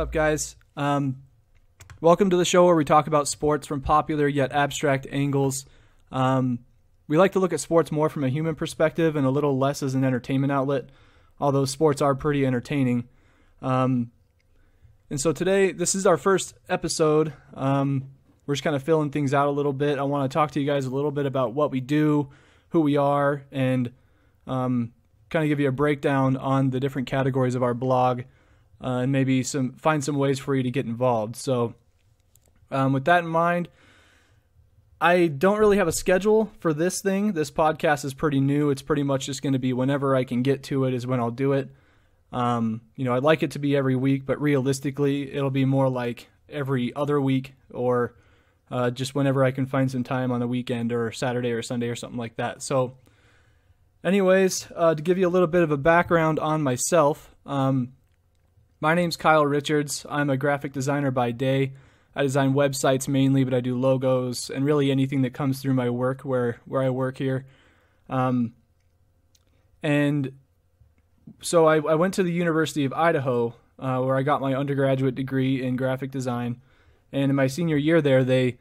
up, guys? Welcome to the show where we talk about sports from popular yet abstract angles. We like to look at sports more from a human perspective and a little less as an entertainment outlet, although sports are pretty entertaining. And so today, this is our first episode. We're just kind of filling things out a little bit. I want to talk to you guys a little bit about what we do, who we are, and kind of give you a breakdown on the different categories of our blog, and maybe find some ways for you to get involved. So with that in mind, I don't really have a schedule for this thing. This podcast is pretty new. It's pretty much just going to be whenever I can get to it is when I'll do it. I'd like it to be every week, but realistically, it'll be more like every other week or just whenever I can find some time on a weekend or Saturday or Sunday or something like that. So anyways, to give you a little bit of a background on myself, my name's Kyle Richards. I'm a graphic designer by day. I design websites mainly, but I do logos and really anything that comes through my work where I work here. And so I went to the University of Idaho, where I got my undergraduate degree in graphic design. And in my senior year there, they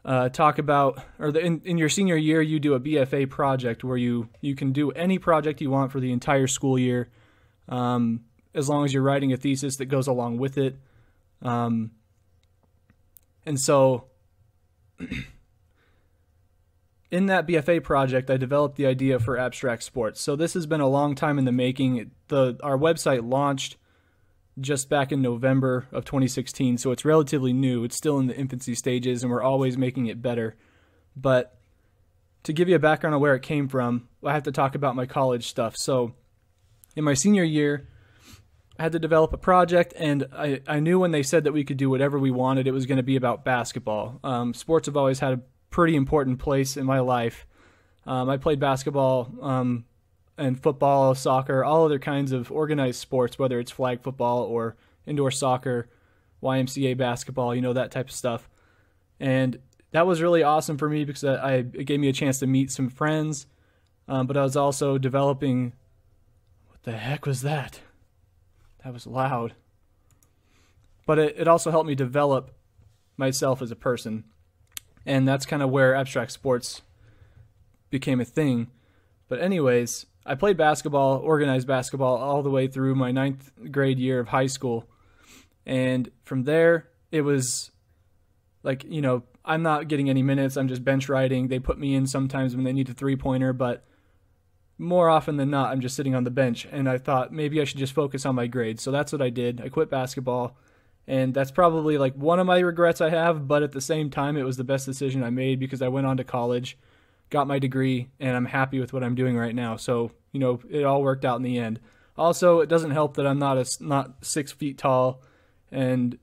talk about, in your senior year, you do a BFA project where you can do any project you want for the entire school year, as long as you're writing a thesis that goes along with it. And so in that BFA project, I developed the idea for abstract sports. So this has been a long time in the making. Our website launched just back in November of 2016, so it's relatively new. It's still in the infancy stages, and we're always making it better. But to give you a background on where it came from, I have to talk about my college stuff. So in my senior year, I had to develop a project, and I knew when they said that we could do whatever we wanted, it was going to be about basketball. Sports have always had a pretty important place in my life. I played basketball and football, soccer, all other kinds of organized sports, whether it's flag football or indoor soccer, YMCA basketball, that type of stuff. And that was really awesome for me because it gave me a chance to meet some friends, but I was also developing... What the heck was that? That was loud. But it also helped me develop myself as a person. And that's kind of where abstract sports became a thing. But anyways, I played basketball, organized basketball, all the way through my 9th grade year of high school. And from there, it was like, I'm not getting any minutes. I'm just bench riding. They put me in sometimes when they need a three-pointer, but more often than not, I'm just sitting on the bench. And I thought maybe I should just focus on my grades. So that's what I did. I quit basketball. And that's probably like one of my regrets I have, but at the same time, it was the best decision I made because I went on to college, got my degree, and I'm happy with what I'm doing right now. So, it all worked out in the end. Also, it doesn't help that I'm not 6 feet tall. And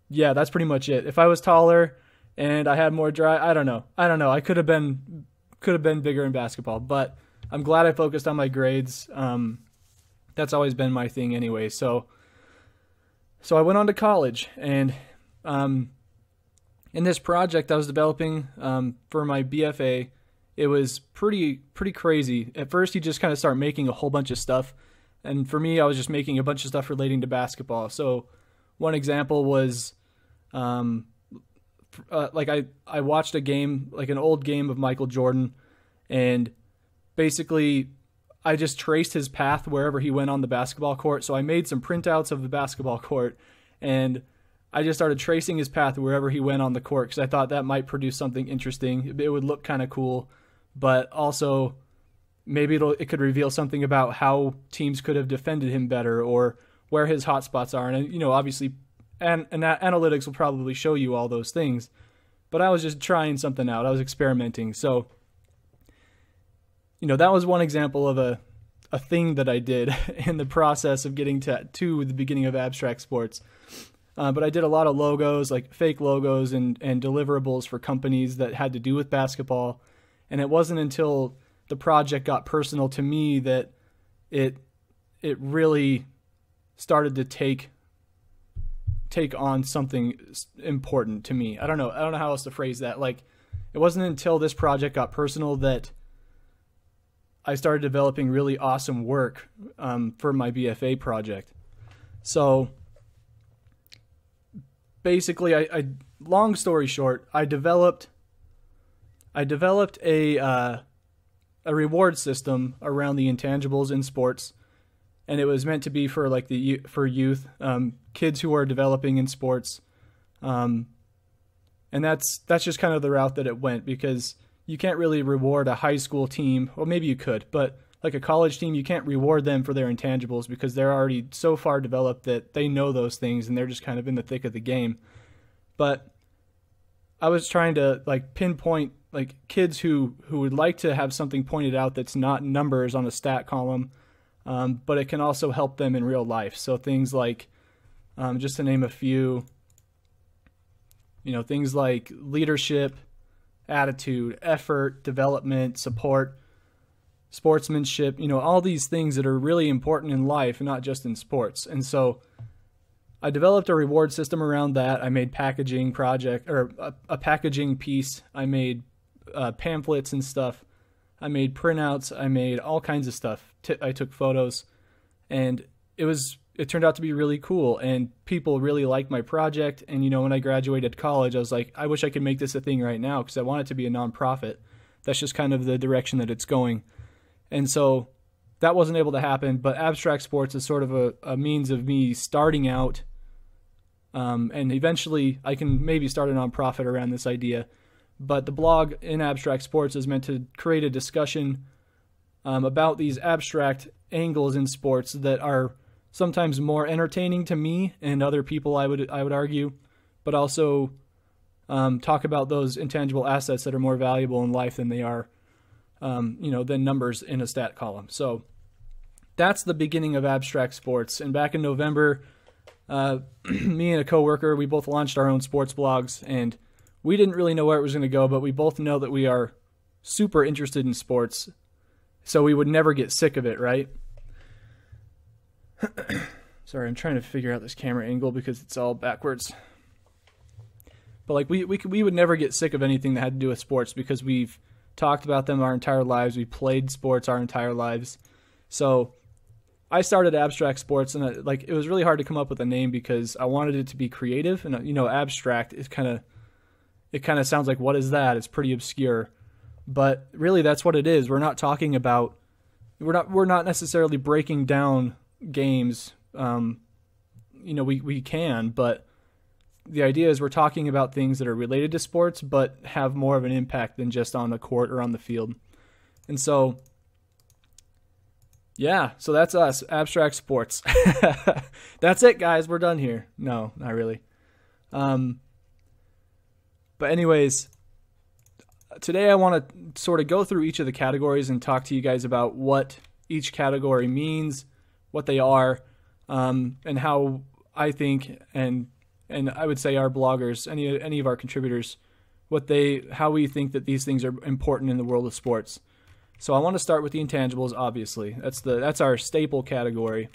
yeah, that's pretty much it. If I was taller and I had more drive, I don't know. I could have been bigger in basketball, but I'm glad I focused on my grades. That's always been my thing anyway. So I went on to college, and in this project I was developing for my BFA, it was pretty crazy. At first, you just kind of start making a whole bunch of stuff, and for me, I was just making a bunch of stuff relating to basketball. So one example was I watched a game, like an old game of Michael Jordan, and basically I just traced his path wherever he went on the basketball court. So I made some printouts of the basketball court, and I just started tracing his path wherever he went on the court because I thought that might produce something interesting. It would look kind of cool, but also maybe it could reveal something about how teams could have defended him better or where his hot spots are. And obviously, and analytics will probably show you all those things, but I was just trying something out. I was experimenting. So, that was one example of a thing that I did in the process of getting to the beginning of abstract sports. But I did a lot of logos, like fake logos and deliverables for companies that had to do with basketball. And it wasn't until the project got personal to me that it really started to take on something important to me. I don't know how else to phrase that. Like, it wasn't until this project got personal that I started developing really awesome work for my BFA project. So basically, I long story short, I developed a reward system around the intangibles in sports, and it was meant to be for like for youth, kids who are developing in sports, and that's just kind of the route that it went, because you can't really reward a high school team. Well, maybe you could, but like a college team, you can't reward them for their intangibles because they're already so far developed that they know those things and they're just kind of in the thick of the game. But I was trying to like pinpoint like kids who would like to have something pointed out that's not numbers on a stat column, but it can also help them in real life. So things like, just to name a few, things like leadership, attitude, effort, development, support, sportsmanship, all these things that are really important in life, not just in sports. And so I developed a reward system around that. I made packaging a packaging piece. I made pamphlets and stuff. I made printouts. I made all kinds of stuff. I took photos, and it turned out to be really cool, and people really liked my project. And when I graduated college, I was like, I wish I could make this a thing right now, because I want it to be a nonprofit. That's just kind of the direction that it's going. And so that wasn't able to happen, but Abstract Sports is sort of a means of me starting out, and eventually I can maybe start a nonprofit around this idea. But the blog in Abstract Sports is meant to create a discussion about these abstract angles in sports that are sometimes more entertaining to me and other people, I would argue, but also talk about those intangible assets that are more valuable in life than they are, than numbers in a stat column. So that's the beginning of Abstract Sports. And back in November, me and a coworker, we both launched our own sports blogs, and we didn't really know where it was going to go, but we both know that we are super interested in sports, so we would never get sick of it, right? Sorry, I'm trying to figure out this camera angle because it's all backwards. But like we would never get sick of anything that had to do with sports, because we've talked about them our entire lives. We played sports our entire lives. So I started Abstract Sports, and it was really hard to come up with a name because I wanted it to be creative. And abstract is kind of sounds like, what is that? It's pretty obscure, but really that's what it is. We're not talking about, we're not necessarily breaking down games. We can, but the idea is we're talking about things that are related to sports, but have more of an impact than just on the court or on the field. And so, yeah, so that's us, Abstract Sports. That's it, guys. We're done here. No, not really. But anyways, today I want to sort of go through each of the categories and talk to you guys about what each category means, what they are, and how I think, and I would say our bloggers, any of our contributors, how we think that these things are important in the world of sports. So I want to start with the intangibles, obviously. That's our staple category.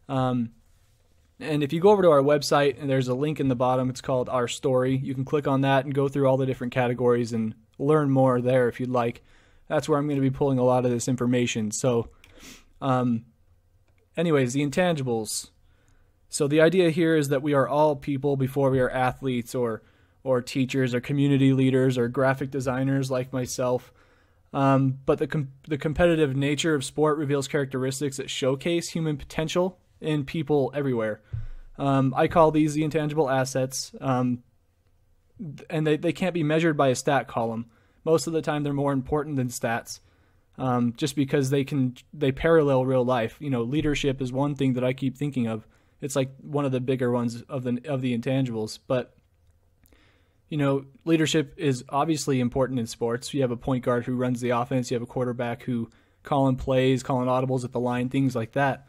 And if you go over to our website, and there's a link in the bottom, it's called Our Story. You can click on that and go through all the different categories and learn more there if you'd like. That's where I'm going to be pulling a lot of this information. So, anyways, the intangibles. So the idea here is that we are all people before we are athletes or teachers or community leaders or graphic designers like myself. But the competitive nature of sport reveals characteristics that showcase human potential in people everywhere. I call these the intangible assets, and they can't be measured by a stat column. Most of the time they're more important than stats, just because they parallel real life. Leadership is one thing that I keep thinking of. It's like one of the bigger ones of the intangibles, but leadership is obviously important in sports. You have a point guard who runs the offense, you have a quarterback who calling plays, calling audibles at the line, things like that.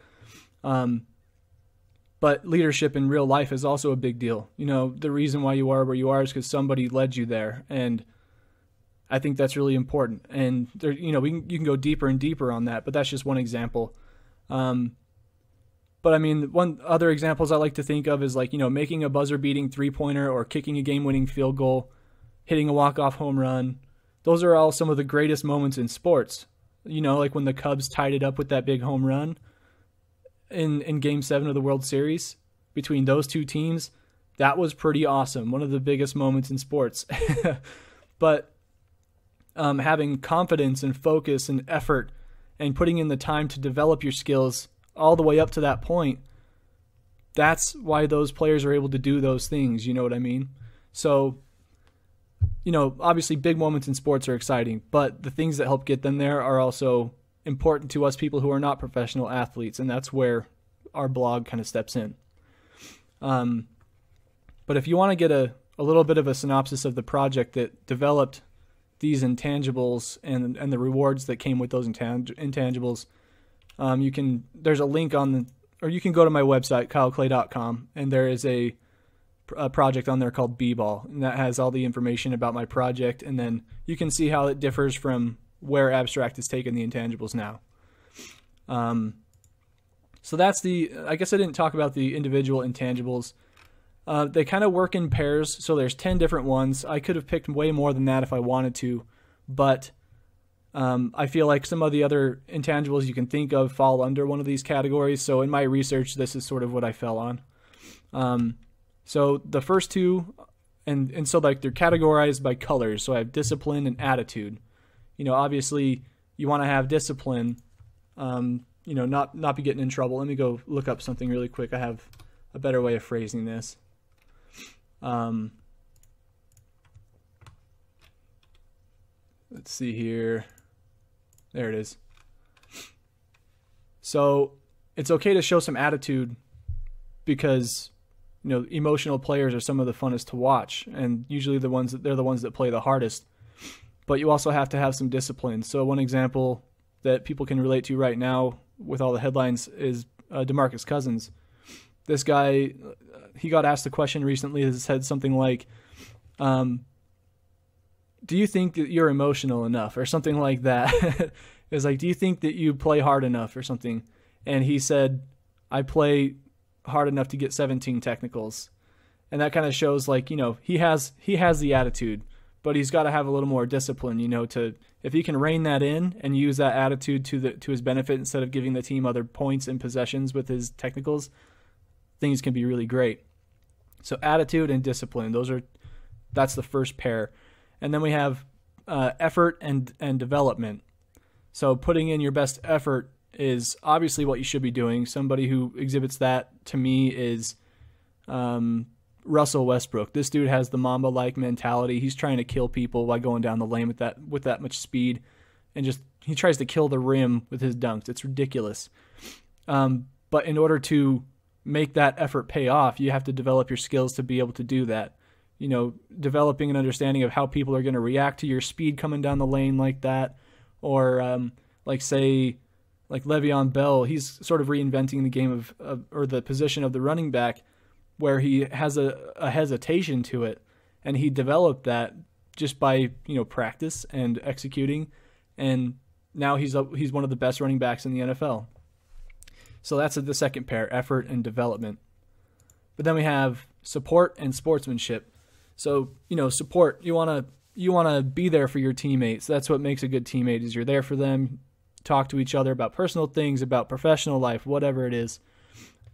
But leadership in real life is also a big deal. The reason why you are where you are is because somebody led you there, and I think that's really important. And there, you can go deeper and deeper on that, but that's just one example. But I mean, one other examples I like to think of is making a buzzer-beating three-pointer or kicking a game-winning field goal, hitting a walk-off home run. Those are all some of the greatest moments in sports. Like when the Cubs tied it up with that big home run in Game 7 of the World Series between those two teams. That was pretty awesome. One of the biggest moments in sports. But having confidence and focus and effort and putting in the time to develop your skills all the way up to that point, that's why those players are able to do those things. You know what I mean? So, obviously big moments in sports are exciting, but the things that help get them there are also important to us people who are not professional athletes, and that's where our blog kind of steps in. But if you want to get a little bit of a synopsis of the project that developed these intangibles and the rewards that came with those intangibles, there's a link or you can go to my website, kyleclay.com, and there is a project on there called B-Ball, and that has all the information about my project, and then you can see how it differs from where Abstract has taken the intangibles now. So that's I guess I didn't talk about the individual intangibles. They kind of work in pairs, so there's 10 different ones. I could have picked way more than that if I wanted to, but I feel like some of the other intangibles you can think of fall under one of these categories, so in my research, this is sort of what I fell on. So the first two, and so like they're categorized by colors, so I have discipline and attitude. Obviously you want to have discipline, not be getting in trouble. Let me go look up something really quick. I have a better way of phrasing this. Let's see here. There it is. So it's okay to show some attitude because, emotional players are some of the funnest to watch, and usually they're the ones that play the hardest. But you also have to have some discipline. So one example that people can relate to right now with all the headlines is DeMarcus Cousins. This guy, he got asked a question recently that said something like, do you think that you're emotional enough, or something like that? It was like, do you think that you play hard enough or something? And he said, I play hard enough to get 17 technicals. And that kind of shows like, he has the attitude, but he's got to have a little more discipline, if he can rein that in and use that attitude to his benefit instead of giving the team other points and possessions with his technicals, things can be really great. So attitude and discipline, that's the first pair. And then we have effort and development. So putting in your best effort is obviously what you should be doing. Somebody who exhibits that to me is Russell Westbrook. This dude has the Mamba-like mentality. He's trying to kill people by going down the lane with that much speed, and he tries to kill the rim with his dunks. It's ridiculous. But in order to make that effort pay off, you have to develop your skills to be able to do that. Developing an understanding of how people are going to react to your speed coming down the lane like that, or like Le'Veon Bell, he's sort of reinventing the game or the position of the running back, where he has a hesitation to it, and he developed that just by practice and executing, and now he's one of the best running backs in the NFL. So that's the second pair, effort and development. But then we have support and sportsmanship. So support, you want to be there for your teammates. That's what makes a good teammate, is you're there for them, talk to each other about personal things, about professional life, whatever it is.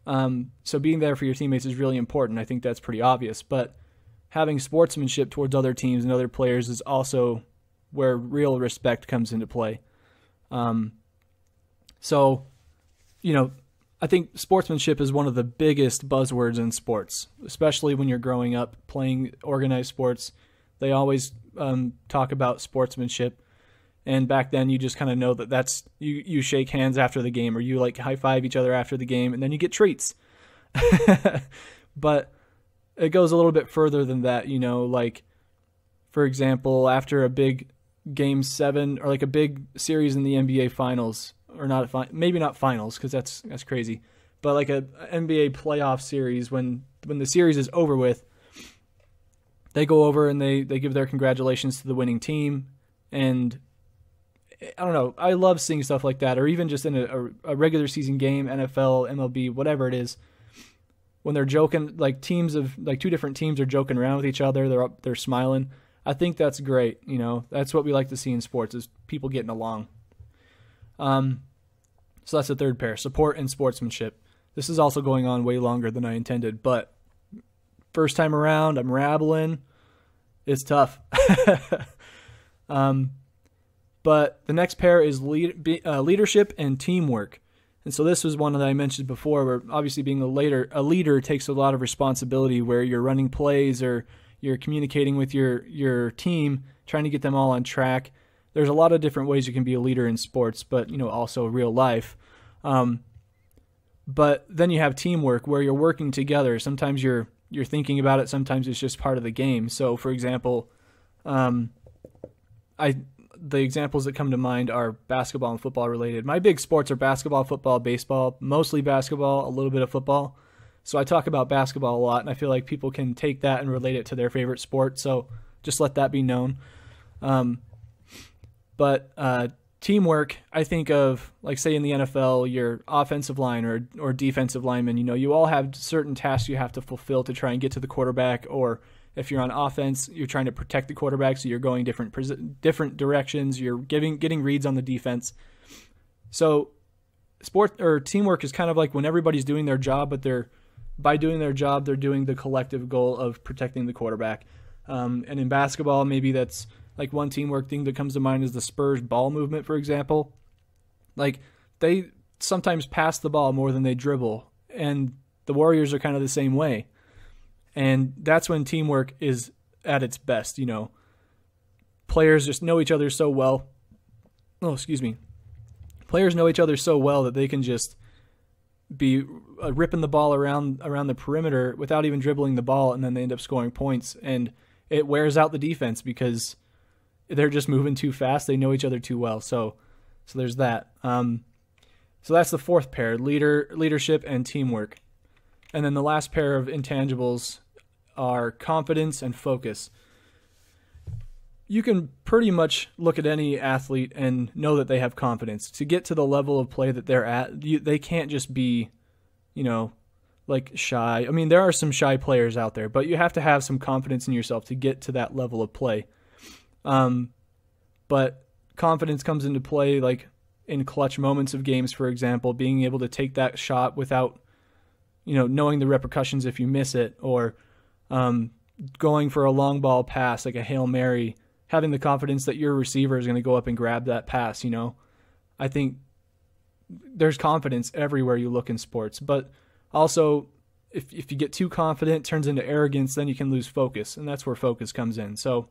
So being there for your teammates is really important. I think that's pretty obvious. But having sportsmanship towards other teams and other players is also where real respect comes into play. I think sportsmanship is one of the biggest buzzwords in sports, especially when you're growing up playing organized sports. They always talk about sportsmanship. And back then, you just kind of know that's you shake hands after the game, or you like high five each other after the game, and then you get treats. But it goes a little bit further than that, like, for example, after a big Game 7 or like a big series in the NBA Finals, or maybe not finals because that's crazy, but like a NBA playoff series, when the series is over with, they go over and they give their congratulations to the winning team. And I don't know, I love seeing stuff like that, or even just in a regular season game, NFL, MLB, whatever it is, when they're joking, like two different teams are joking around with each other, they're smiling. I think that's great. That's what we like to see in sports, is people getting along. So that's the third pair, support and sportsmanship. This is also going on way longer than I intended, but first time around, I'm rabbling. It's tough. But the next pair is leadership and teamwork. And so this was one that I mentioned before, where obviously being a leader takes a lot of responsibility, where you're running plays or you're communicating with your team, trying to get them all on track. There's a lot of different ways you can be a leader in sports, but also real life. But then you have teamwork, where you're working together. Sometimes you're thinking about it. Sometimes it's just part of the game. So, for example, the examples that come to mind are basketball and football related. My big sports are basketball, football, baseball, mostly basketball, a little bit of football. So I talk about basketball a lot, and I feel like people can take that and relate it to their favorite sport. So just let that be known. But teamwork, I think of, like, say in the NFL, your offensive line or defensive lineman, you all have certain tasks you have to fulfill to try and get to the quarterback, or if you're on offense, you're trying to protect the quarterback, so you're going different directions, you're getting reads on the defense. So sport or teamwork is kind of like when everybody's doing their job, but by doing their job, they're doing the collective goal of protecting the quarterback. And in basketball, maybe that's like one teamwork thing that comes to mind is the Spurs ball movement, for example. Like, they sometimes pass the ball more than they dribble, and the Warriors are kind of the same way. And that's when teamwork is at its best. Players just know each other so well. Oh, excuse me. Players know each other so well that they can just be ripping the ball around the perimeter without even dribbling the ball, and then they end up scoring points. And it wears out the defense because they're just moving too fast. They know each other too well. So there's that. So that's the fourth pair: leadership and teamwork. And then the last pair of intangibles are confidence and focus. You can pretty much look at any athlete and know that they have confidence. To get to the level of play that they're at, they can't just be, like shy. I mean, there are some shy players out there, but you have to have some confidence in yourself to get to that level of play. But confidence comes into play, like in clutch moments of games, for example, being able to take that shot without knowing the repercussions if you miss it, or going for a long ball pass like a Hail Mary, having the confidence that your receiver is going to go up and grab that pass. I think there's confidence everywhere you look in sports, but also if you get too confident, it turns into arrogance, then you can lose focus, and that's where focus comes in. So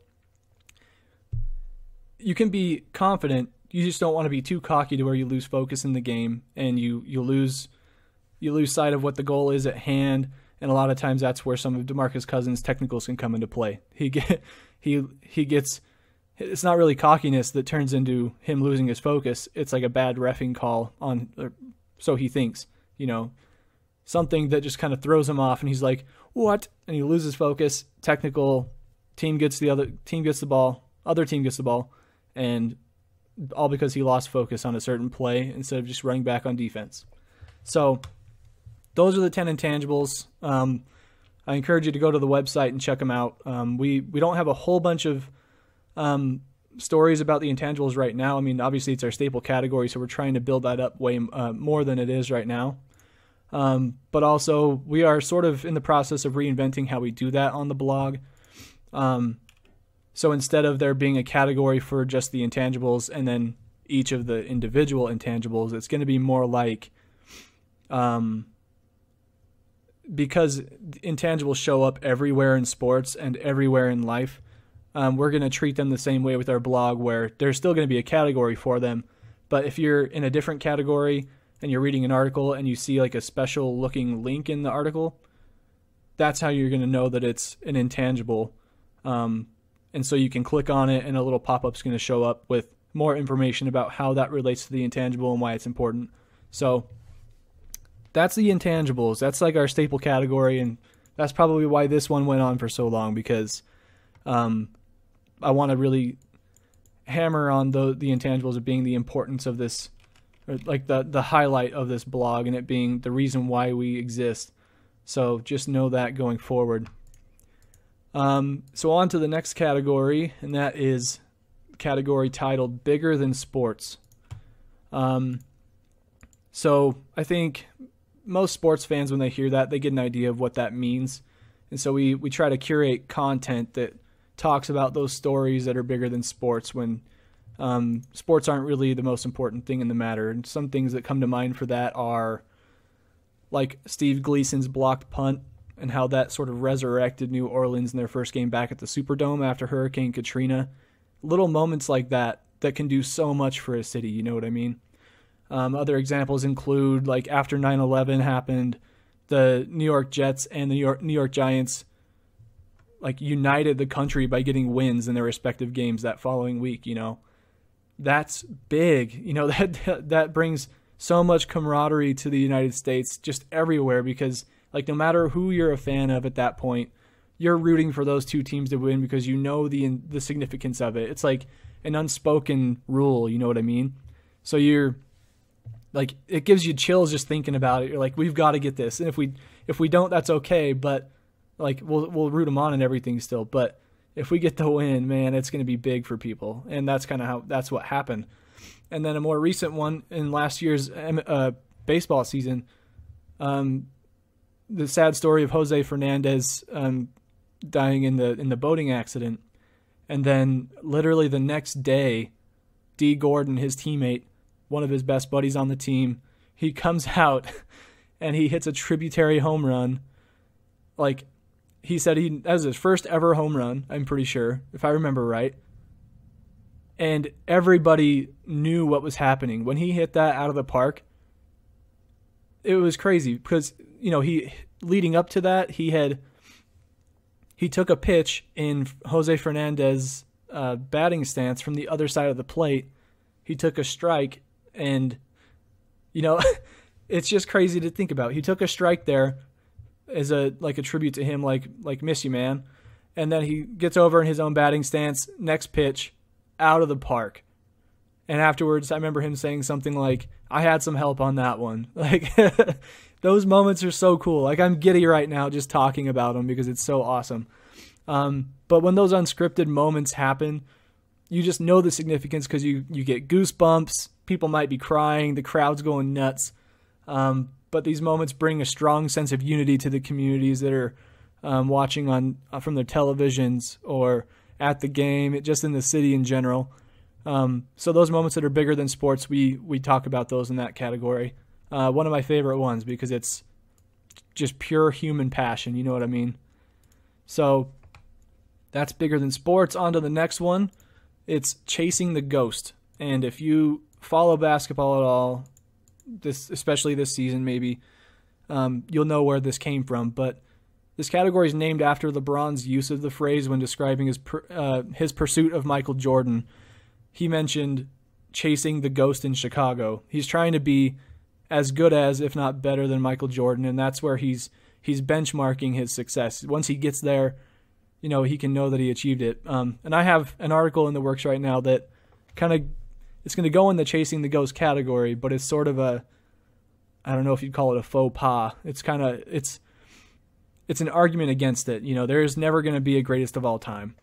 you can be confident, you just don't want to be too cocky to where you lose focus in the game, and you lose sight of what the goal is at hand, and a lot of times that's where some of DeMarcus Cousins' technicals can come into play. He gets, it's not really cockiness that turns into him losing his focus. It's like a bad reffing call so he thinks, something that just kind of throws him off, and he's like, what? And he loses focus. Technical, other team gets the ball, and all because he lost focus on a certain play instead of just running back on defense. So those are the 10 intangibles. I encourage you to go to the website and check them out. We don't have a whole bunch of stories about the intangibles right now. I mean, obviously it's our staple category, so we're trying to build that up way more than it is right now. But also we are sort of in the process of reinventing how we do that on the blog. So instead of there being a category for just the intangibles and then each of the individual intangibles, it's going to be more like, because intangibles show up everywhere in sports and everywhere in life, we're going to treat them the same way with our blog, where there's still going to be a category for them. But if you're in a different category and you're reading an article and you see like a special looking link in the article, that's how you're going to know that it's an intangible. And so you can click on it and a little pop-up is going to show up with more information about how that relates to the intangible and why it's important. So that's the intangibles. That's like our staple category, and that's probably why this one went on for so long, because I want to really hammer on the intangibles of being the importance of this, or like the highlight of this blog, and it being the reason why we exist. So just know that going forward. So on to the next category, and that is the category titled Bigger Than Sports. So I think most sports fans, when they hear that, they get an idea of what that means. And so we try to curate content that talks about those stories that are bigger than sports when sports aren't really the most important thing in the matter. And some things that come to mind for that are like Steve Gleason's blocked punt and how that sort of resurrected New Orleans in their first game back at the Superdome after Hurricane Katrina. Little moments like that can do so much for a city, you know what I mean? Other examples include, like, after 9/11 happened, the New York Jets and the New York Giants like united the country by getting wins in their respective games that following week, you know. That's big. You know, that brings so much camaraderie to the United States just everywhere because, like, no matter who you're a fan of at that point, you're rooting for those two teams to win because you know the significance of it. It's like an unspoken rule, you know what I mean? So you're like, it gives you chills just thinking about it. You're like, we've got to get this. And if we don't, that's okay, but like we'll root them on and everything still. But if we get the win, man, it's going to be big for people. And that's kind of that's what happened. And then a more recent one in last year's baseball season, the sad story of Jose Fernandez dying in the boating accident. And then literally the next day, D. Gordon, his teammate, one of his best buddies on the team, he comes out and he hits a tributary home run. Like, he said that was his first ever home run, I'm pretty sure, if I remember right. And everybody knew what was happening. When he hit that out of the park, it was crazy because, you know, leading up to that, he took a pitch in Jose Fernandez's batting stance from the other side of the plate. He took a strike, and, you know, it's just crazy to think about. He took a strike there as a tribute to him, like miss you, man. And then he gets over in his own batting stance, next pitch, out of the park. And afterwards, I remember him saying something like, I had some help on that one. Like, those moments are so cool. Like, I'm giddy right now just talking about them because it's so awesome. But when those unscripted moments happen, you just know the significance because you get goosebumps. People might be crying. The crowd's going nuts. But these moments bring a strong sense of unity to the communities that are watching from their televisions or at the game, just in the city in general. So those moments that are bigger than sports, we talk about those in that category. One of my favorite ones because it's just pure human passion. You know what I mean? So that's bigger than sports. On to the next one. It's chasing the ghost. And if you follow basketball at all, especially this season maybe, you'll know where this came from. But this category is named after LeBron's use of the phrase when describing his pursuit of Michael Jordan. He mentioned chasing the ghost in Chicago. He's trying to be as good as, if not better than, Michael Jordan, and that's where he's benchmarking his success. Once he gets there, you know, he can know that he achieved it. And I have an article in the works right now that it's going to go in the chasing the ghost category, but it's sort of I don't know if you'd call it a faux pas. It's an argument against it. You know, there's never going to be a greatest of all time.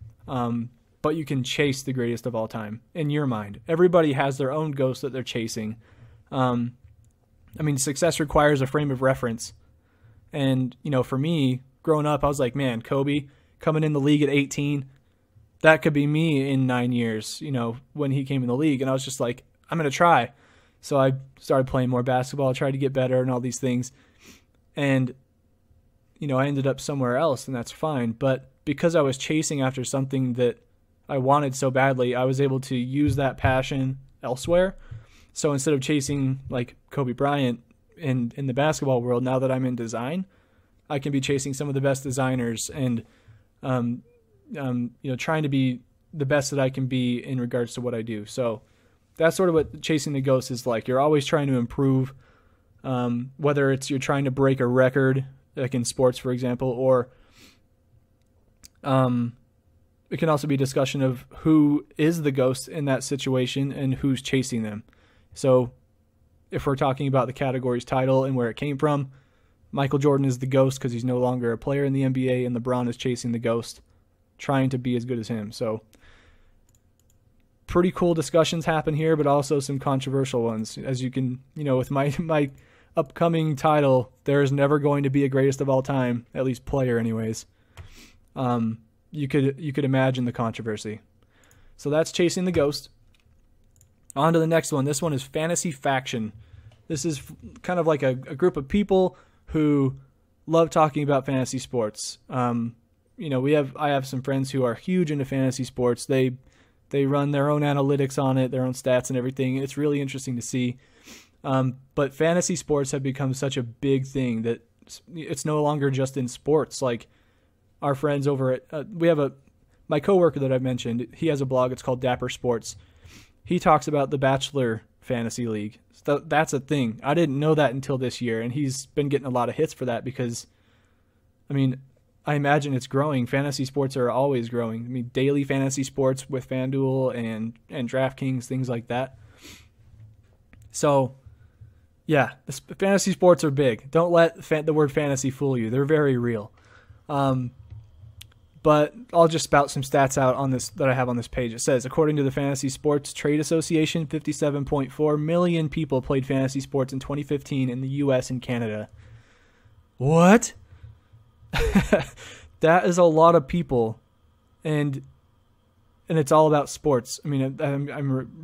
But you can chase the greatest of all time in your mind. Everybody has their own ghost that they're chasing. I mean, success requires a frame of reference. And, you know, for me, growing up, I was like, man, Kobe coming in the league at 18, that could be me in 9 years, you know, when he came in the league. And I was just like, I'm going to try. So I started playing more basketball, tried to get better and all these things. And, you know, I ended up somewhere else, and that's fine. But because I was chasing after something that I wanted so badly, I was able to use that passion elsewhere. So instead of chasing like Kobe Bryant in the basketball world, now that I'm in design, I can be chasing some of the best designers and, you know, trying to be the best that I can be in regards to what I do. So that's sort of what chasing the ghost is like. You're always trying to improve, whether it's you're trying to break a record, like in sports, for example, or it can also be a discussion of who is the ghost in that situation and who's chasing them. So if we're talking about the category's title and where it came from, Michael Jordan is the ghost because he's no longer a player in the NBA, and LeBron is chasing the ghost, trying to be as good as him. So pretty cool discussions happen here, but also some controversial ones. As you can, you know, with my upcoming title, there is never going to be a greatest of all time, at least player anyways. you could imagine the controversy. So that's Chasing the Ghost. On to the next one. This one is Fantasy Faction. This is kind of like a group of people who love talking about fantasy sports. I have some friends who are huge into fantasy sports. They run their own analytics on it, their own stats and everything. It's really interesting to see. But fantasy sports have become such a big thing that it's no longer just in sports. Like our friends over at my coworker that I've mentioned, he has a blog. It's called Dapper Sports. He talks about the Bachelor Fantasy League. So that's a thing. I didn't know that until this year, and he's been getting a lot of hits for that because, I imagine it's growing. Fantasy sports are always growing. Daily fantasy sports with FanDuel and DraftKings, things like that. So, yeah, fantasy sports are big. Don't let the word fantasy fool you. They're very real. But I'll just spout some stats out on this that I have on this page. It says, according to the Fantasy Sports Trade Association, 57.4 million people played fantasy sports in 2015 in the U.S. and Canada. What? That is a lot of people, and it's all about sports. I'm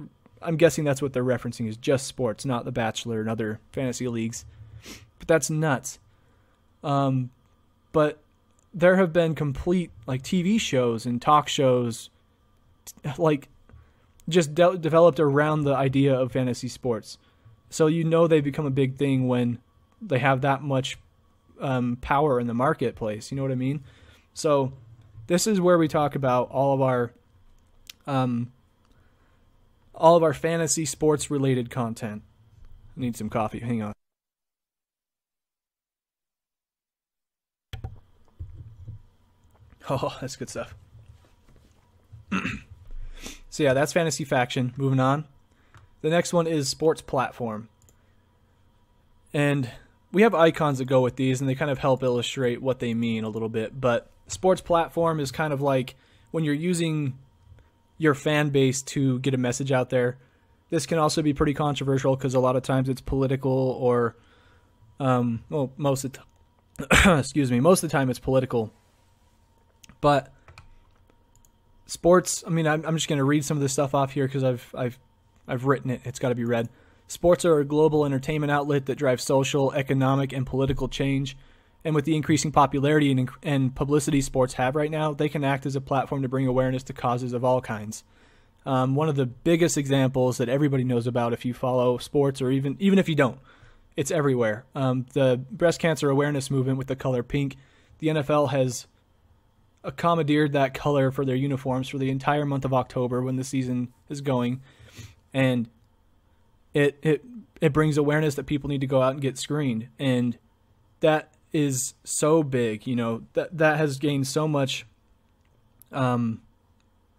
guessing that's what they're referencing is just sports, not The Bachelor and other fantasy leagues. But that's nuts. But there have been complete TV shows and talk shows just developed around the idea of fantasy sports. So they become a big thing when they have that much power in the marketplace. You know what I mean? So this is where we talk about all of our fantasy sports related content. I need some coffee. Hang on. Oh, that's good stuff. So yeah, that's Fantasy Faction. Moving on. The next one is Sports Platform. And we have icons that go with these, and they kind of help illustrate what they mean a little bit. But Sports Platform is kind of like when you're using your fan base to get a message out there. This can also be pretty controversial because a lot of times it's political or, most of the time it's political. But sports, I'm just going to read some of this stuff off here because I've written it. It's got to be read. Sports are a global entertainment outlet that drives social, economic, and political change. And with the increasing popularity and publicity sports have right now, they can act as a platform to bring awareness to causes of all kinds. One of the biggest examples that everybody knows about if you follow sports, or even if you don't, it's everywhere. The breast cancer awareness movement with the color pink. The NFL has commandeered that color for their uniforms for the entire month of October when the season is going, and it brings awareness that people need to go out and get screened, and that is so big. That has gained so much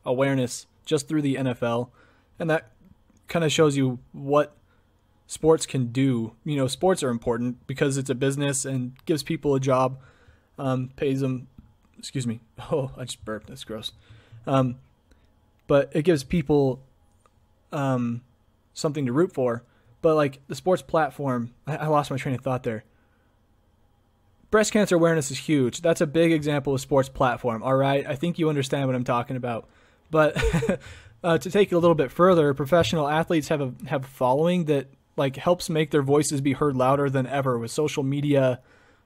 awareness just through the NFL, and that kind of shows you what sports can do. Sports are important because it's a business and gives people a job, pays them. Excuse me. Oh, I just burped. That's gross. But it gives people something to root for. But the sports platform, I lost my train of thought there. Breast cancer awareness is huge. That's a big example of sports platform. All right, I think you understand what I'm talking about. But to take it a little bit further, professional athletes have a following that helps make their voices be heard louder than ever with social media.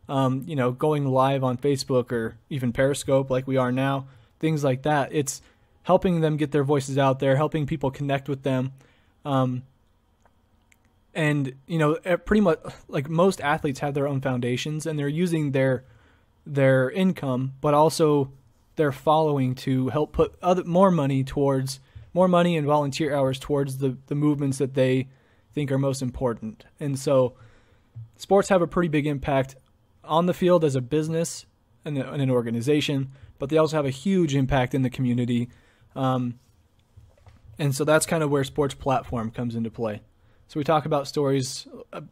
Going live on Facebook or even Periscope like we are now, things like that. It's helping them get their voices out there, helping people connect with them. And pretty much most athletes have their own foundations, and they're using their income, but also their following to help put more money and volunteer hours towards the movements that they think are most important. And so sports have a pretty big impact on the field as a business and an organization, but they also have a huge impact in the community. And so that's kind of where Sports Platform comes into play. So we talk about stories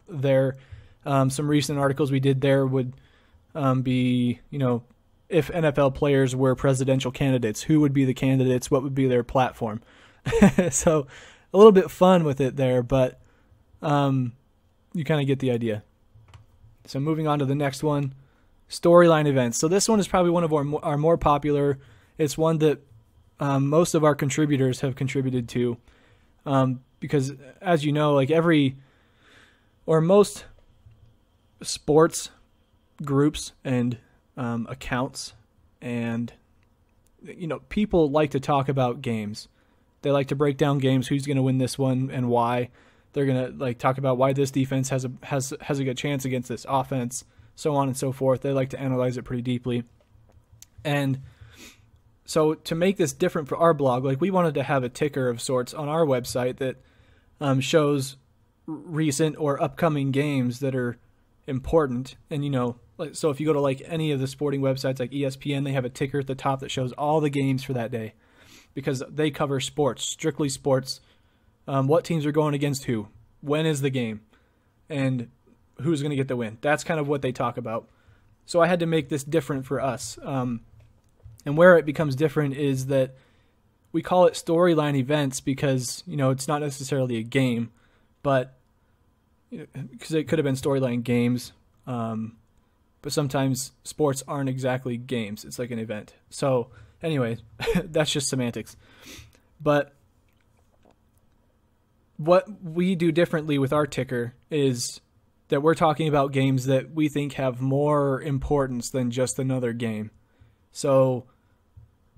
there. Some recent articles we did there would be, if NFL players were presidential candidates, who would be the candidates? What would be their platform? So a little bit fun with it there, but you kind of get the idea. So moving on to the next one, storyline events. So this one is probably one of our more popular. It's one that most of our contributors have contributed to, because as you know, like most sports groups and accounts, and people like to talk about games. They like to break down games, who's going to win this one and why. They're going to talk about why this defense has a good chance against this offense, so on and so forth. They like to analyze it pretty deeply. And so to make this different for our blog, we wanted to have a ticker of sorts on our website that shows recent or upcoming games that are important. And so if you go to any of the sporting websites like ESPN, they have a ticker at the top that shows all the games for that day, because they cover sports, strictly sports. What teams are going against who, when is the game, and who's going to get the win. That's kind of what they talk about. So I had to make this different for us. And where it becomes different is that we call it storyline events because, it's not necessarily a game, but because it could have been storyline games. But sometimes sports aren't exactly games. It's like an event. So anyway, that's just semantics. But what we do differently with our ticker is that we're talking about games that we think have more importance than just another game. So,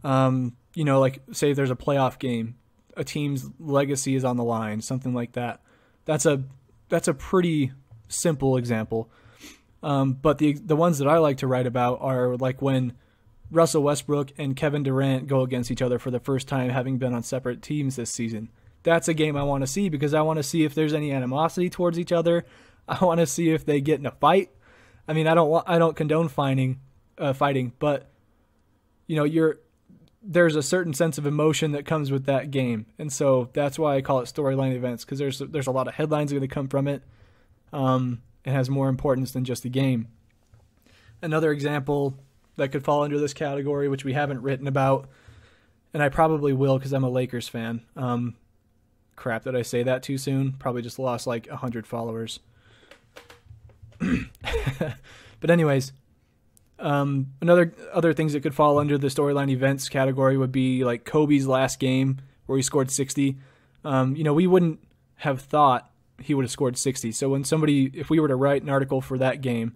say there's a playoff game, a team's legacy is on the line, something like that. That's a pretty simple example. But the ones that I like to write about are like when Russell Westbrook and Kevin Durant go against each other for the first time, having been on separate teams this season. That's a game I want to see because I want to see if there's any animosity towards each other. I want to see if they get in a fight. I mean, I don't condone fighting, but there's a certain sense of emotion that comes with that game, and so that's why I call it storyline events, because there's a lot of headlines going to come from it. It has more importance than just the game. Another example that could fall under this category, which we haven't written about, and I probably will because I'm a Lakers fan. Crap, did I say that too soon? Probably just lost 100 followers. But anyways, other things that could fall under the storyline events category would be like Kobe's last game where he scored 60. We wouldn't have thought he would have scored 60. So if we were to write an article for that game,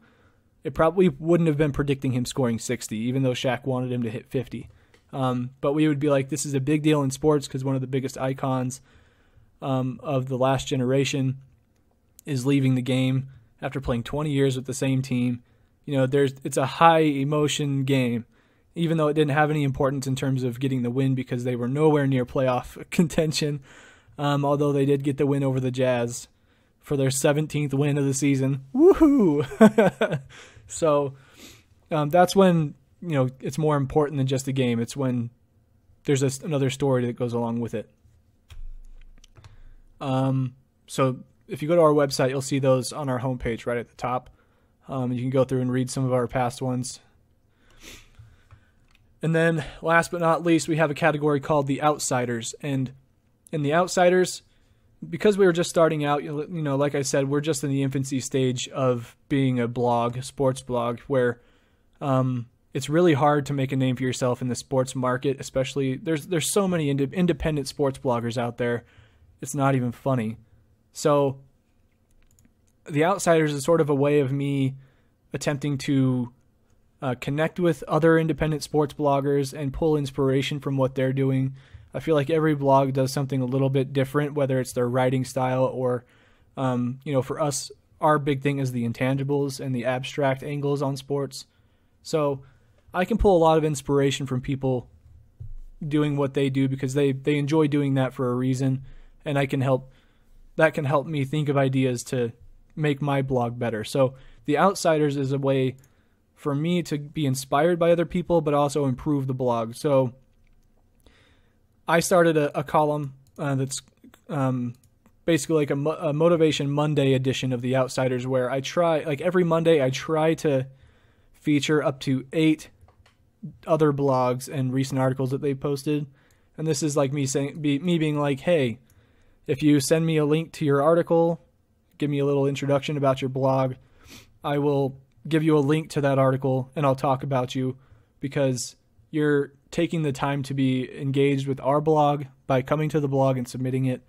it probably wouldn't have been predicting him scoring 60, even though Shaq wanted him to hit 50. But we would be like, this is a big deal in sports because one of the biggest icons of the last generation is leaving the game after playing 20 years with the same team. It's a high emotion game, even though it didn't have any importance in terms of getting the win because they were nowhere near playoff contention. Although they did get the win over the Jazz for their 17th win of the season. Woohoo! So that's when, it's more important than just a game. It's when there's another story that goes along with it. So if you go to our website, you'll see those on our homepage right at the top. You can go through and read some of our past ones. And then last but not least, we have a category called the Outsiders. And in the Outsiders, because we were just starting out, like I said, we're just in the infancy stage of being a sports blog, where it's really hard to make a name for yourself in the sports market, especially there's so many independent sports bloggers out there. It's not even funny. So the Outsiders is sort of a way of me attempting to connect with other independent sports bloggers and pull inspiration from what they're doing. I feel like every blog does something a little bit different, whether it's their writing style or, for us, our big thing is the intangibles and the abstract angles on sports. So I can pull a lot of inspiration from people doing what they do because they enjoy doing that for a reason, and that can help me think of ideas to make my blog better. So the Outsiders is a way for me to be inspired by other people, but also improve the blog. So I started a column that's basically like a Motivation Monday edition of the Outsiders, where I try, every Monday, I try to feature up to 8 other blogs and recent articles that they posted. And this is like me being like, hey, if you send me a link to your article, give me a little introduction about your blog, I will give you a link to that article and I'll talk about you because you're taking the time to be engaged with our blog by coming to the blog and submitting it.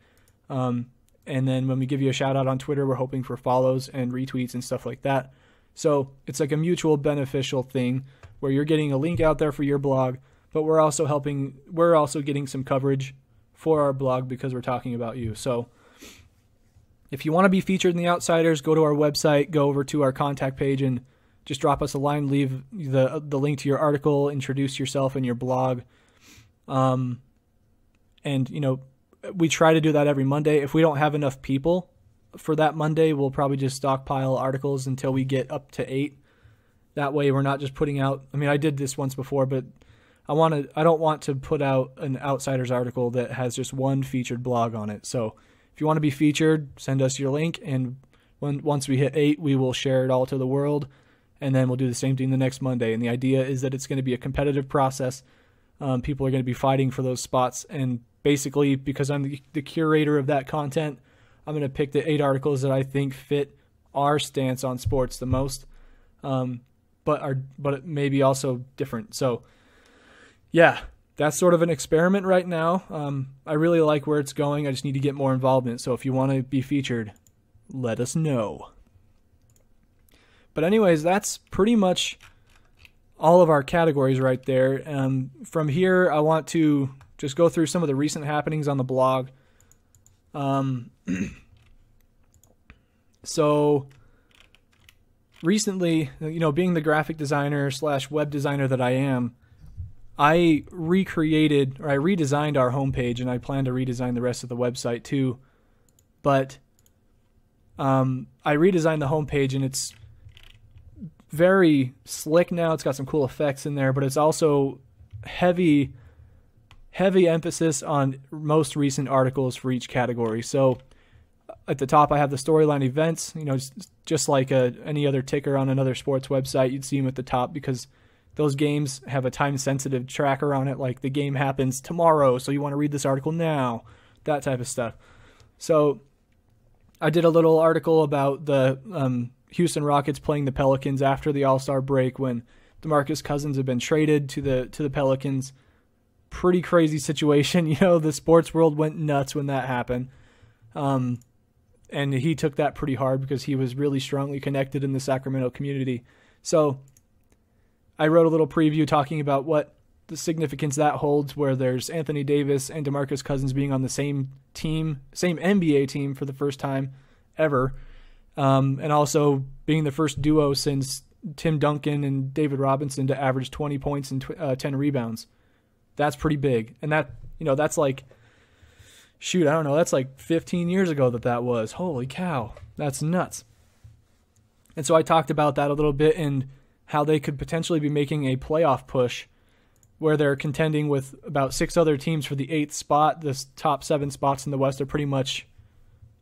And then when we give you a shout out on Twitter, we're hoping for follows and retweets and stuff like that. So it's like a mutual beneficial thing where you're getting a link out there for your blog, but we're also getting some coverage for our blog because we're talking about you. So if you want to be featured in The Outsiders, go to our website, go over to our contact page and just drop us a line, leave the link to your article, introduce yourself and your blog. And, we try to do that every Monday. If we don't have enough people for that Monday, we'll probably just stockpile articles until we get up to 8. That way we're not just putting out, I did this once before, but I don't want to put out an Outsiders article that has just one featured blog on it. So if you want to be featured, send us your link, and once we hit 8, we will share it all to the world, and then we'll do the same thing the next Monday. And the idea is that it's going to be a competitive process. People are going to be fighting for those spots, and basically, because I'm the curator of that content, I'm going to pick the 8 articles that I think fit our stance on sports the most, but it may be also different. So, yeah, that's sort of an experiment right now. I really like where it's going. I just need to get more involvement. So if you want to be featured, let us know. But anyways, that's pretty much all of our categories right there. From here, I want to just go through some of the recent happenings on the blog. So recently, being the graphic designer / web designer that I am, I redesigned our homepage, and I plan to redesign the rest of the website too. But I redesigned the homepage, and it's very slick now. It's got some cool effects in there, but it's also heavy emphasis on most recent articles for each category. So at the top, I have the storyline events, just like any other ticker on another sports website. You'd see them at the top because those games have a time-sensitive tracker on it, like the game happens tomorrow, so you want to read this article now, that type of stuff. So I did a little article about the Houston Rockets playing the Pelicans after the All-Star break when DeMarcus Cousins had been traded to the Pelicans. Pretty crazy situation. The sports world went nuts when that happened. And he took that pretty hard because he was really strongly connected in the Sacramento community. So I wrote a little preview talking about what the significance that holds, where there's Anthony Davis and DeMarcus Cousins being on the same team, same NBA team for the first time ever. And also being the first duo since Tim Duncan and David Robinson to average 20 points and 10 rebounds. That's pretty big. And that's like, that's like 15 years ago that was. Holy cow. That's nuts. And so I talked about that a little bit and how they could potentially be making a playoff push where they're contending with about 6 other teams for the 8th spot. The top 7 spots in the West are pretty much,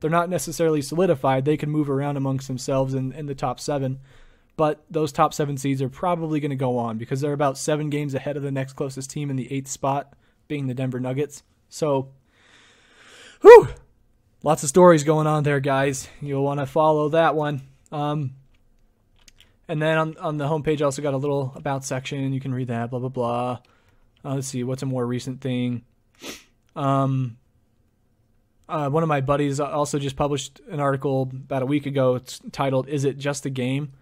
they're not necessarily solidified. They can move around amongst themselves in the top 7. But those top 7 seeds are probably going to go on because they're about 7 games ahead of the next closest team in the 8th spot, being the Denver Nuggets. So, lots of stories going on there, guys. You'll want to follow that one. And then on the homepage, I also got a little about section. You can read that, blah, blah, blah. Let's see, what's a more recent thing? One of my buddies also just published an article about a week ago. It's titled, "Is It Just a Game?"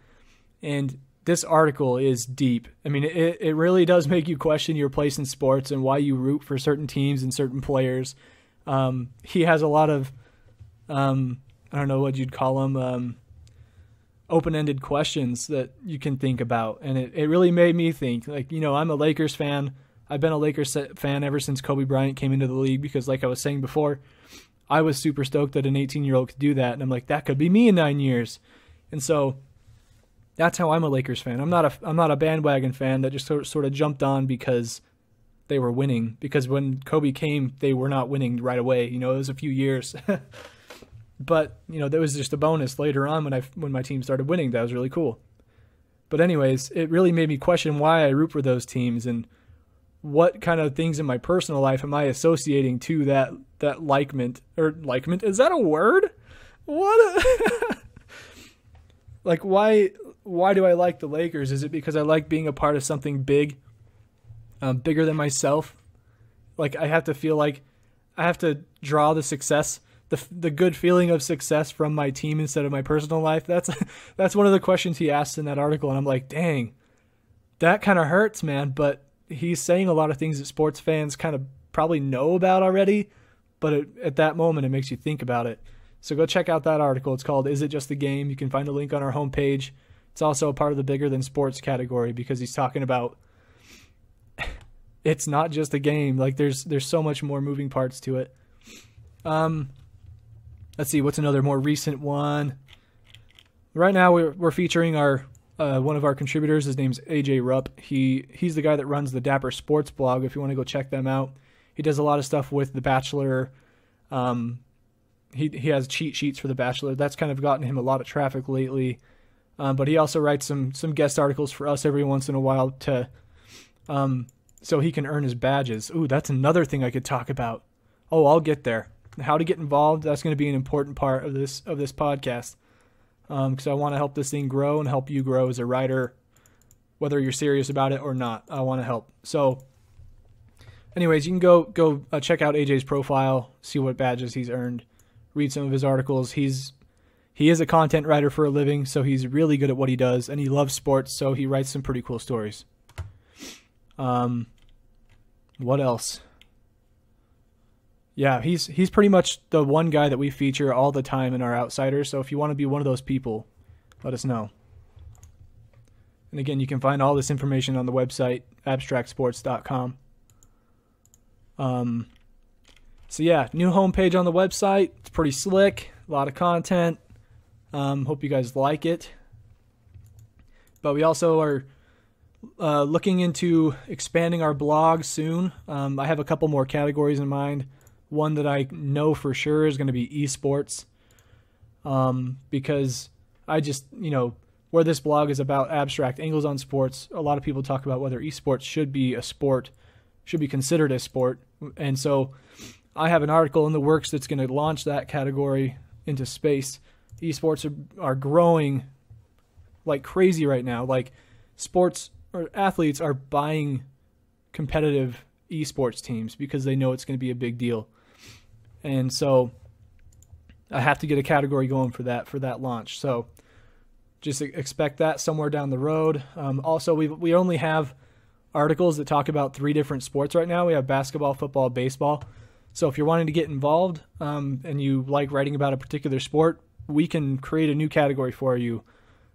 And this article is deep. It really does make you question your place in sports and why you root for certain teams and certain players. He has a lot of, I don't know what you'd call them, open-ended questions that you can think about. And it really made me think. I'm a Lakers fan. I've been a Lakers fan ever since Kobe Bryant came into the league because, like I was saying before, I was super stoked that an 18-year-old could do that. And I'm like, that could be me in 9 years. And so that's how I'm a Lakers fan. I'm not a bandwagon fan that just sort of jumped on because they were winning. Because when Kobe came, they were not winning right away. It was a few years. But, there was just a bonus later on when my team started winning. That was really cool. But anyways, it really made me question why I root for those teams and what kind of things in my personal life am I associating to that likement. Or likement, is that a word? What? Like, why why do I like the Lakers? Is it because I like being a part of something big, bigger than myself? Like, I have to feel like I have to draw the success, the good feeling of success from my team instead of my personal life. That's one of the questions he asked in that article, and I'm like, dang, that kind of hurts, man. But he's saying a lot of things that sports fans kind of probably know about already, but at that moment it makes you think about it. So go check out that article. It's called "Is It Just a Game?" You can find a link on our homepage. It's also a part of the bigger than sports category because he's talking about it's not just a game. Like, there's so much more moving parts to it. Let's see, what's another more recent one? Right now we're featuring our one of our contributors. His name's AJ Rupp. He's the guy that runs the Dapper Sports blog. If you want to go check them out, he does a lot of stuff with The Bachelor. He has cheat sheets for The Bachelor. That's kind of gotten him a lot of traffic lately. But he also writes some guest articles for us every once in a while to so he can earn his badges. Ooh, that's another thing I could talk about. Oh, I'll get there. How to get involved, that's going to be an important part of this podcast. Because I want to help this thing grow and help you grow as a writer, whether you're serious about it or not. I want to help. So anyways, you can go check out AJ's profile, see what badges he's earned, read some of his articles. He is a content writer for a living, so he's really good at what he does, and he loves sports, so he writes some pretty cool stories. What else? Yeah, he's pretty much the one guy that we feature all the time in our Outsiders, so if you want to be one of those people, let us know. And again, you can find all this information on the website, abstractsports.com. So yeah, new homepage on the website. It's pretty slick, a lot of content. Hope you guys like it. But we also are looking into expanding our blog soon. I have a couple more categories in mind. One that I know for sure is going to be esports, because I just, where this blog is about abstract angles on sports, a lot of people talk about whether esports should be a sport, should be considered a sport. And so I have an article in the works that's going to launch that category into space. Esports are growing like crazy right now. Like, sports or athletes are buying competitive esports teams because they know it's going to be a big deal. And so I have to get a category going for that launch. So just expect that somewhere down the road. Also, we only have articles that talk about 3 different sports right now. We have basketball, football, baseball. So if you're wanting to get involved and you like writing about a particular sport, we can create a new category for you.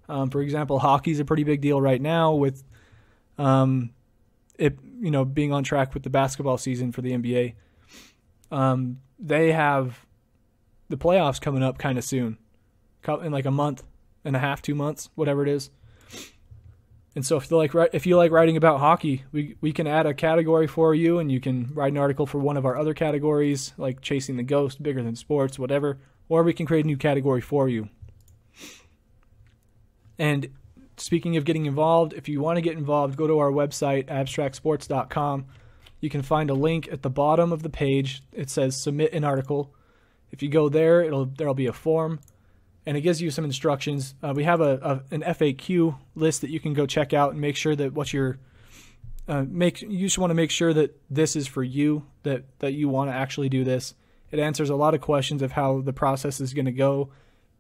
For example, hockey's a pretty big deal right now with it being on track with the basketball season for the NBA. They have the playoffs coming up kind of soon, in like a month and a half, 2 months, whatever it is. And so if you like writing about hockey, we can add a category for you, and you can write an article for one of our other categories, like Chasing the Ghost, Bigger Than Sports, whatever, or we can create a new category for you. And speaking of getting involved, if you want to get involved, go to our website, abstractsports.com. You can find a link at the bottom of the page. It says Submit an Article. If you go there, there'll be a form, and it gives you some instructions. We have an FAQ list that you can go check out and make sure that you just want to make sure that this is for you, that you want to actually do this. It answers a lot of questions of how the process is going to go,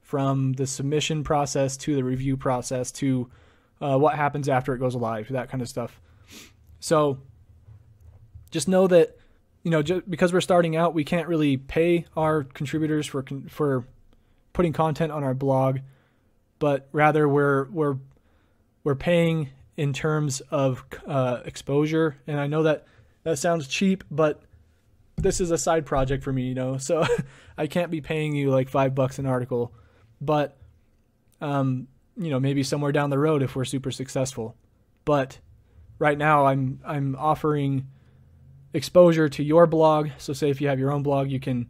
from the submission process to the review process to what happens after it goes live, that kind of stuff. So just know that, just because we're starting out, we can't really pay our contributors for putting content on our blog, but rather we're paying in terms of exposure. And I know that sounds cheap, but this is a side project for me, so I can't be paying you like $5 an article. But, maybe somewhere down the road if we're super successful. But right now I'm offering exposure to your blog. So say if you have your own blog, you can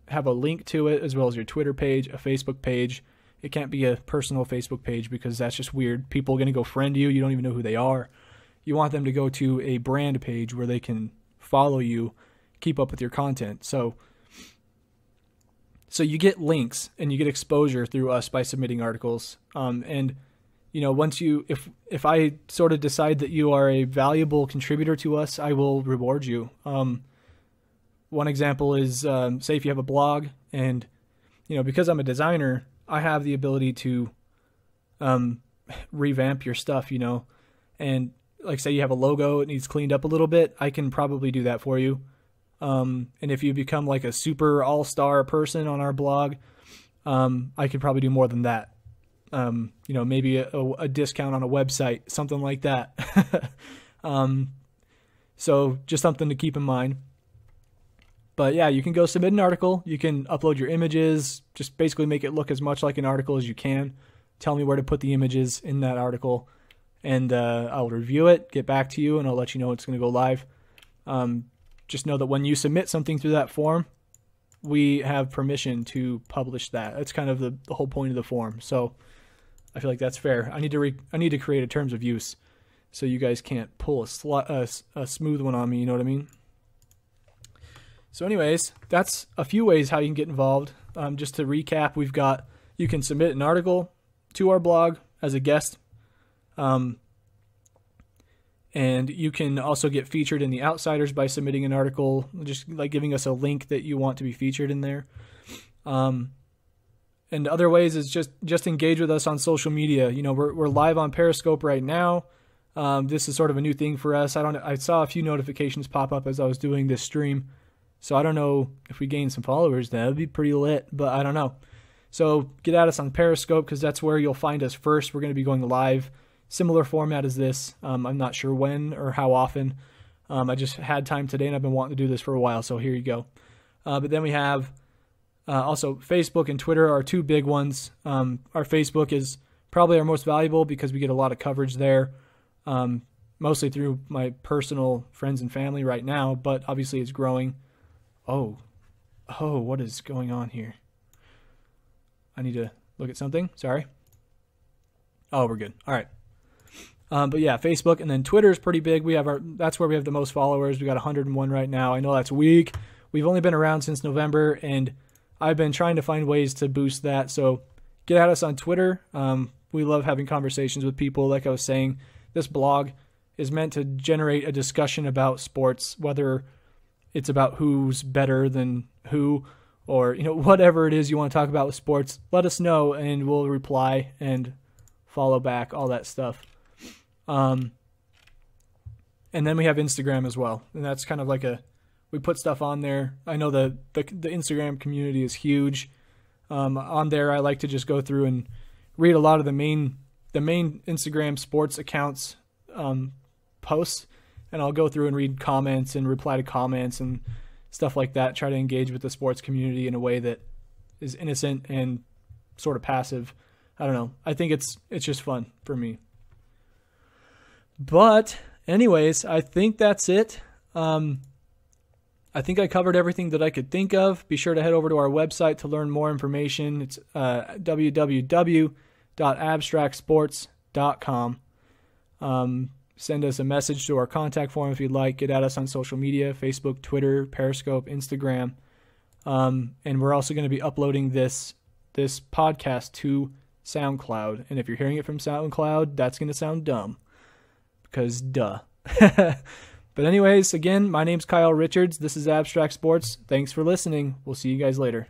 have a link to it, as well as your Twitter page, a Facebook page. It can't be a personal Facebook page because that's just weird. People are going to go friend you. You don't even know who they are. You want them to go to a brand page where they can follow you, keep up with your content. So you get links and you get exposure through us by submitting articles. And once if I sort of decide that you are a valuable contributor to us, I will reward you. One example is, say if you have a blog, and, because I'm a designer, I have the ability to revamp your stuff, and like say you have a logo, it needs cleaned up a little bit, I can probably do that for you. And if you become like a super all-star person on our blog, I could probably do more than that. Maybe a discount on a website, something like that. So just something to keep in mind. But yeah, you can go submit an article. You can upload your images, just basically make it look as much like an article as you can. Tell me where to put the images in that article, and I'll review it, get back to you, and I'll let you know it's going to go live. Just know that when you submit something through that form, we have permission to publish that. That's kind of the whole point of the form. So I feel like that's fair. I need to create a terms of use, so you guys can't pull a smooth one on me. You know what I mean? So anyways, that's a few ways how you can get involved. Just to recap, you can submit an article to our blog as a guest. And you can also get featured in the Outsiders by submitting an article, just like giving us a link that you want to be featured in there. And other ways is just engage with us on social media. We're live on Periscope right now. This is sort of a new thing for us. I saw a few notifications pop up as I was doing this stream. So I don't know if we gain some followers. That would be pretty lit, but I don't know. So get at us on Periscope, because that's where you'll find us first. We're going to be going live. Similar format as this. I'm not sure when or how often. I just had time today, and I've been wanting to do this for a while, so here you go. But then we have also Facebook and Twitter are two big ones. Our Facebook is probably our most valuable because we get a lot of coverage there, mostly through my personal friends and family right now, but obviously it's growing. Oh, what is going on here? I need to look at something. Sorry. Oh, we're good. All right. But yeah, Facebook, and then Twitter is pretty big. That's where we have the most followers. We got 101 right now. I know that's weak. We've only been around since November, and I've been trying to find ways to boost that. So get at us on Twitter. We love having conversations with people. Like I was saying, this blog is meant to generate a discussion about sports, whether it's about who's better than who, or whatever it is you want to talk about with sports. Let us know, and we'll reply and follow back, all that stuff. And then we have Instagram as well, and that's kind of like we put stuff on there. I know the Instagram community is huge. On there, I like to just go through and read a lot of the main Instagram sports accounts posts, and I'll go through and read comments and reply to comments and stuff like that. Try to engage with the sports community in a way that is innocent and sort of passive. I don't know. I think it's just fun for me. But anyways, I think that's it. I think I covered everything that I could think of. Be sure to head over to our website to learn more information. It's www.abstractsports.com. Send us a message to our contact form if you'd like. Get at us on social media, Facebook, Twitter, Periscope, Instagram. And we're also going to be uploading this podcast to SoundCloud. And if you're hearing it from SoundCloud, that's going to sound dumb. Because duh. But anyways, again, my name's Kyle Richards. This is Abstract Sports. Thanks for listening. We'll see you guys later.